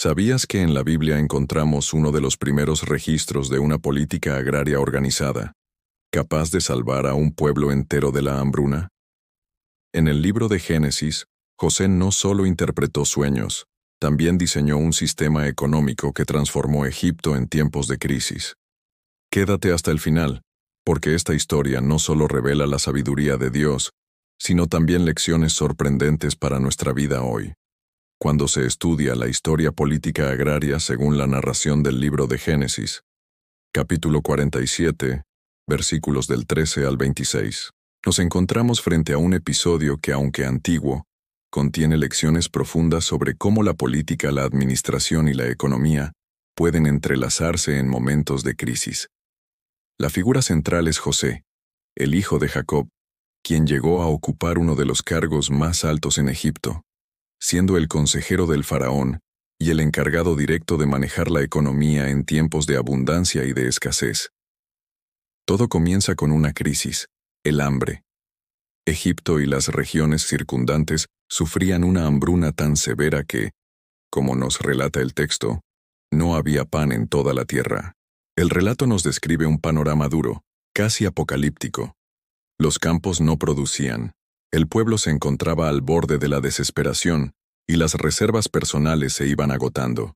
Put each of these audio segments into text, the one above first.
¿Sabías que en la Biblia encontramos uno de los primeros registros de una política agraria organizada, capaz de salvar a un pueblo entero de la hambruna? En el libro de Génesis, José no solo interpretó sueños, también diseñó un sistema económico que transformó Egipto en tiempos de crisis. Quédate hasta el final, porque esta historia no solo revela la sabiduría de Dios, sino también lecciones sorprendentes para nuestra vida hoy. Cuando se estudia la historia política agraria según la narración del libro de Génesis, capítulo 47, versículos del 13 al 26, nos encontramos frente a un episodio que, aunque antiguo, contiene lecciones profundas sobre cómo la política, la administración y la economía pueden entrelazarse en momentos de crisis. La figura central es José, el hijo de Jacob, quien llegó a ocupar uno de los cargos más altos en Egipto, siendo el consejero del faraón y el encargado directo de manejar la economía en tiempos de abundancia y de escasez. Todo comienza con una crisis, el hambre. Egipto y las regiones circundantes sufrían una hambruna tan severa que, como nos relata el texto, no había pan en toda la tierra. El relato nos describe un panorama duro, casi apocalíptico. Los campos no producían, el pueblo se encontraba al borde de la desesperación y las reservas personales se iban agotando.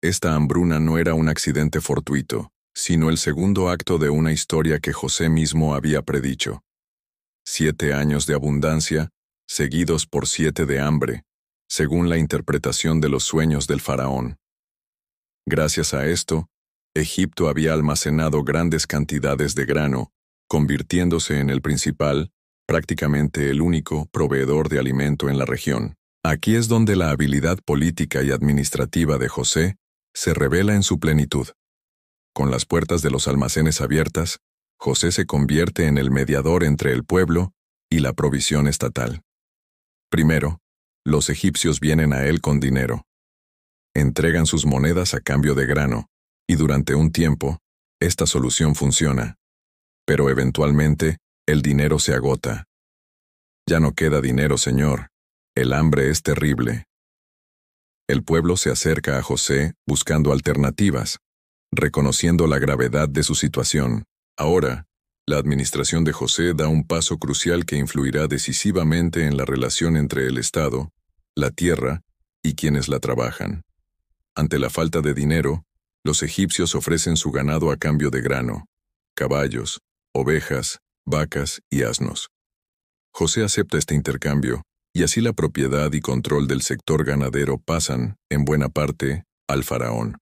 Esta hambruna no era un accidente fortuito, sino el segundo acto de una historia que José mismo había predicho. 7 años de abundancia, seguidos por 7 de hambre, según la interpretación de los sueños del faraón. Gracias a esto, Egipto había almacenado grandes cantidades de grano, convirtiéndose en el principal, prácticamente el único, proveedor de alimento en la región. Aquí es donde la habilidad política y administrativa de José se revela en su plenitud. Con las puertas de los almacenes abiertas, José se convierte en el mediador entre el pueblo y la provisión estatal. Primero, los egipcios vienen a él con dinero. Entregan sus monedas a cambio de grano, y durante un tiempo, esta solución funciona. Pero eventualmente, el dinero se agota. Ya no queda dinero, señor. El hambre es terrible. El pueblo se acerca a José buscando alternativas, reconociendo la gravedad de su situación. Ahora, la administración de José da un paso crucial que influirá decisivamente en la relación entre el Estado, la tierra y quienes la trabajan. Ante la falta de dinero, los egipcios ofrecen su ganado a cambio de grano, caballos, ovejas, vacas y asnos. José acepta este intercambio, y así la propiedad y control del sector ganadero pasan, en buena parte, al faraón.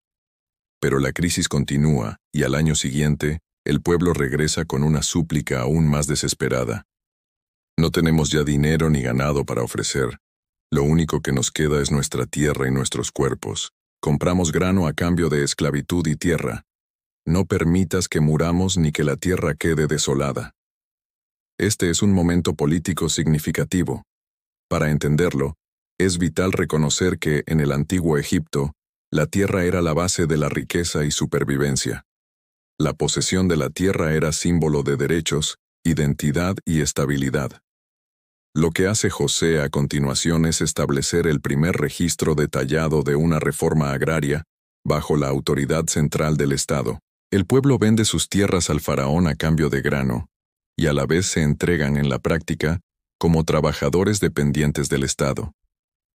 Pero la crisis continúa, y al año siguiente, el pueblo regresa con una súplica aún más desesperada. No tenemos ya dinero ni ganado para ofrecer. Lo único que nos queda es nuestra tierra y nuestros cuerpos. Compramos grano a cambio de esclavitud y tierra. No permitas que muramos ni que la tierra quede desolada. Este es un momento político significativo. Para entenderlo, es vital reconocer que, en el antiguo Egipto, la tierra era la base de la riqueza y supervivencia. La posesión de la tierra era símbolo de derechos, identidad y estabilidad. Lo que hace José a continuación es establecer el primer registro detallado de una reforma agraria bajo la autoridad central del Estado. El pueblo vende sus tierras al faraón a cambio de grano, y a la vez se entregan en la práctica como trabajadores dependientes del Estado.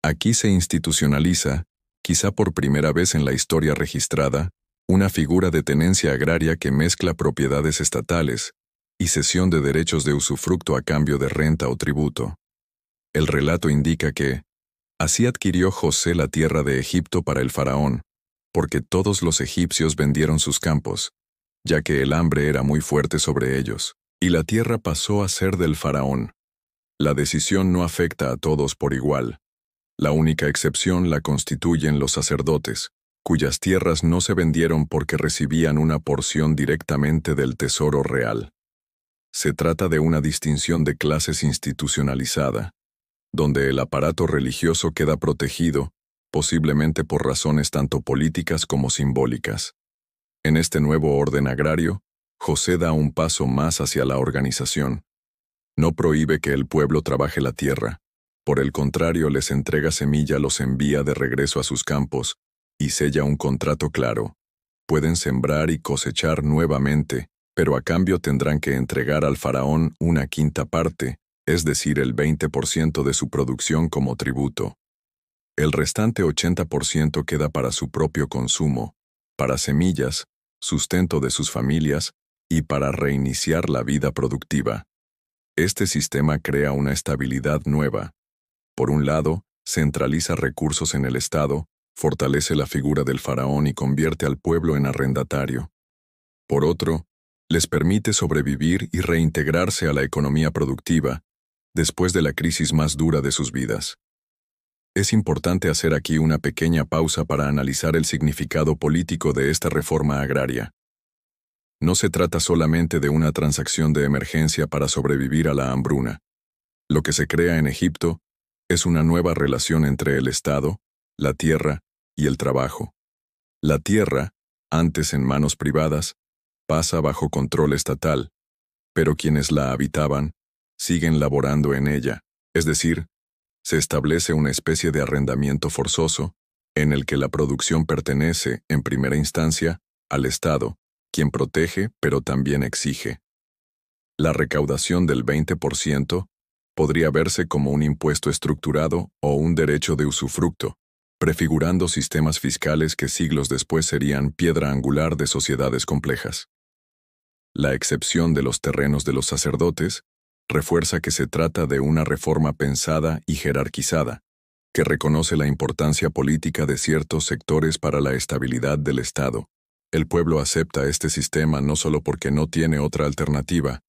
Aquí se institucionaliza, quizá por primera vez en la historia registrada, una figura de tenencia agraria que mezcla propiedades estatales y cesión de derechos de usufructo a cambio de renta o tributo. El relato indica que así adquirió José la tierra de Egipto para el faraón, porque todos los egipcios vendieron sus campos, ya que el hambre era muy fuerte sobre ellos, y la tierra pasó a ser del faraón. La decisión no afecta a todos por igual. La única excepción la constituyen los sacerdotes, cuyas tierras no se vendieron porque recibían una porción directamente del tesoro real. Se trata de una distinción de clases institucionalizada, donde el aparato religioso queda protegido, posiblemente por razones tanto políticas como simbólicas. En este nuevo orden agrario, José da un paso más hacia la organización. No prohíbe que el pueblo trabaje la tierra, por el contrario les entrega semilla, los envía de regreso a sus campos, y sella un contrato claro. Pueden sembrar y cosechar nuevamente, pero a cambio tendrán que entregar al faraón una quinta parte, es decir, el 20% de su producción como tributo. El restante 80% queda para su propio consumo, para semillas, sustento de sus familias y para reiniciar la vida productiva. Este sistema crea una estabilidad nueva. Por un lado, centraliza recursos en el Estado, fortalece la figura del faraón y convierte al pueblo en arrendatario. Por otro, les permite sobrevivir y reintegrarse a la economía productiva, después de la crisis más dura de sus vidas. Es importante hacer aquí una pequeña pausa para analizar el significado político de esta reforma agraria. No se trata solamente de una transacción de emergencia para sobrevivir a la hambruna. Lo que se crea en Egipto es una nueva relación entre el Estado, la tierra y el trabajo. La tierra, antes en manos privadas, pasa bajo control estatal, pero quienes la habitaban siguen laborando en ella, es decir, se establece una especie de arrendamiento forzoso, en el que la producción pertenece, en primera instancia, al Estado, quien protege pero también exige. La recaudación del 20% podría verse como un impuesto estructurado o un derecho de usufructo, prefigurando sistemas fiscales que siglos después serían piedra angular de sociedades complejas. La excepción de los terrenos de los sacerdotes refuerza que se trata de una reforma pensada y jerarquizada, que reconoce la importancia política de ciertos sectores para la estabilidad del Estado. El pueblo acepta este sistema no solo porque no tiene otra alternativa,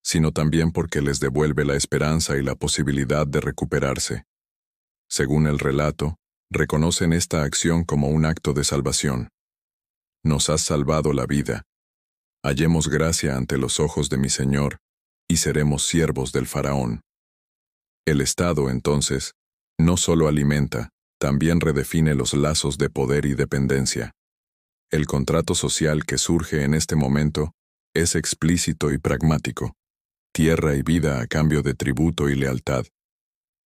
sino también porque les devuelve la esperanza y la posibilidad de recuperarse. Según el relato, reconocen esta acción como un acto de salvación. Nos has salvado la vida. Hallemos gracia ante los ojos de mi Señor, y seremos siervos del faraón. El Estado, entonces, no solo alimenta, también redefine los lazos de poder y dependencia. El contrato social que surge en este momento es explícito y pragmático. Tierra y vida a cambio de tributo y lealtad.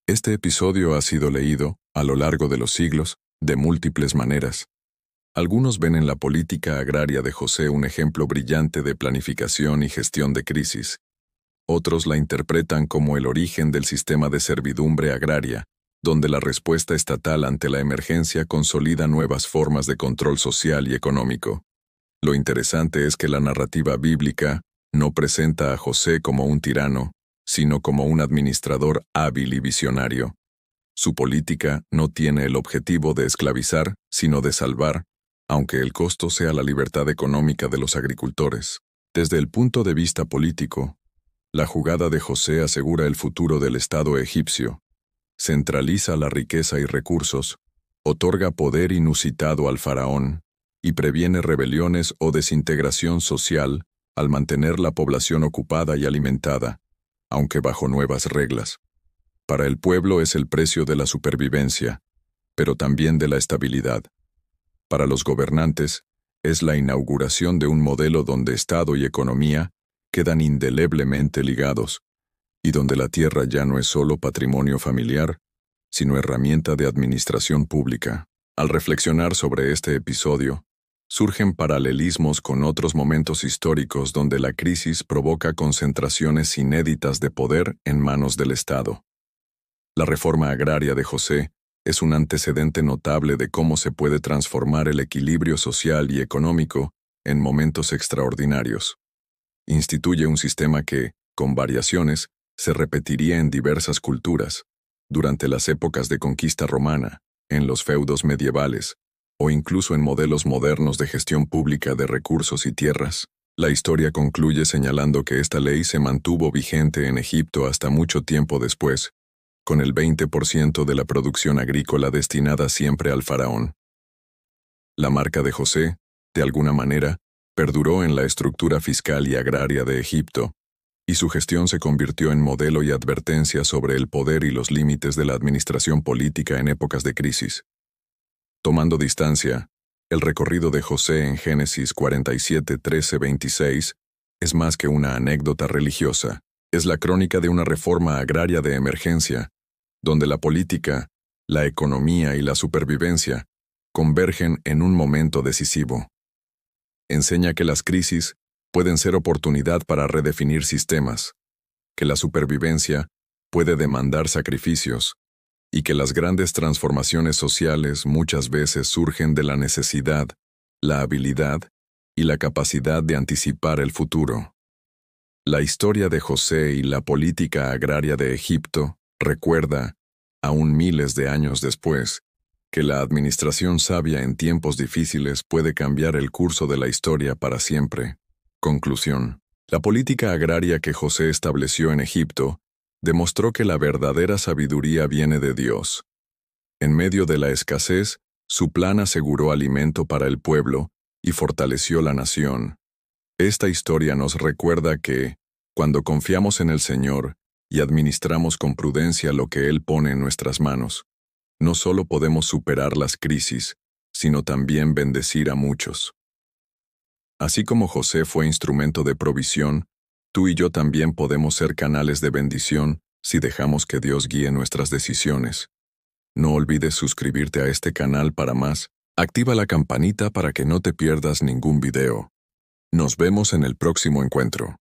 Este episodio ha sido leído, a lo largo de los siglos, de múltiples maneras. Algunos ven en la política agraria de José un ejemplo brillante de planificación y gestión de crisis. Otros la interpretan como el origen del sistema de servidumbre agraria, donde la respuesta estatal ante la emergencia consolida nuevas formas de control social y económico. Lo interesante es que la narrativa bíblica no presenta a José como un tirano, sino como un administrador hábil y visionario. Su política no tiene el objetivo de esclavizar, sino de salvar, aunque el costo sea la libertad económica de los agricultores. Desde el punto de vista político, la jugada de José asegura el futuro del Estado egipcio, centraliza la riqueza y recursos, otorga poder inusitado al faraón y previene rebeliones o desintegración social al mantener la población ocupada y alimentada, aunque bajo nuevas reglas. Para el pueblo es el precio de la supervivencia, pero también de la estabilidad. Para los gobernantes, es la inauguración de un modelo donde Estado y economía quedan indeleblemente ligados, y donde la tierra ya no es solo patrimonio familiar, sino herramienta de administración pública. Al reflexionar sobre este episodio, surgen paralelismos con otros momentos históricos donde la crisis provoca concentraciones inéditas de poder en manos del Estado. La reforma agraria de José es un antecedente notable de cómo se puede transformar el equilibrio social y económico en momentos extraordinarios. Instituye un sistema que, con variaciones, se repetiría en diversas culturas, durante las épocas de conquista romana, en los feudos medievales, o incluso en modelos modernos de gestión pública de recursos y tierras. La historia concluye señalando que esta ley se mantuvo vigente en Egipto hasta mucho tiempo después, con el 20% de la producción agrícola destinada siempre al faraón. La marca de José, de alguna manera, perduró en la estructura fiscal y agraria de Egipto, y su gestión se convirtió en modelo y advertencia sobre el poder y los límites de la administración política en épocas de crisis. Tomando distancia, el recorrido de José en Génesis 47, 13, 26 es más que una anécdota religiosa, es la crónica de una reforma agraria de emergencia, donde la política, la economía y la supervivencia convergen en un momento decisivo. Enseña que las crisis pueden ser oportunidad para redefinir sistemas, que la supervivencia puede demandar sacrificios y que las grandes transformaciones sociales muchas veces surgen de la necesidad, la habilidad y la capacidad de anticipar el futuro. La historia de José y la política agraria de Egipto recuerda, aún miles de años después, que la administración sabia en tiempos difíciles puede cambiar el curso de la historia para siempre. Conclusión. La política agraria que José estableció en Egipto demostró que la verdadera sabiduría viene de Dios. En medio de la escasez, su plan aseguró alimento para el pueblo y fortaleció la nación. Esta historia nos recuerda que, cuando confiamos en el Señor y administramos con prudencia lo que Él pone en nuestras manos, no solo podemos superar las crisis, sino también bendecir a muchos. Así como José fue instrumento de provisión, tú y yo también podemos ser canales de bendición si dejamos que Dios guíe nuestras decisiones. No olvides suscribirte a este canal para más. Activa la campanita para que no te pierdas ningún video. Nos vemos en el próximo encuentro.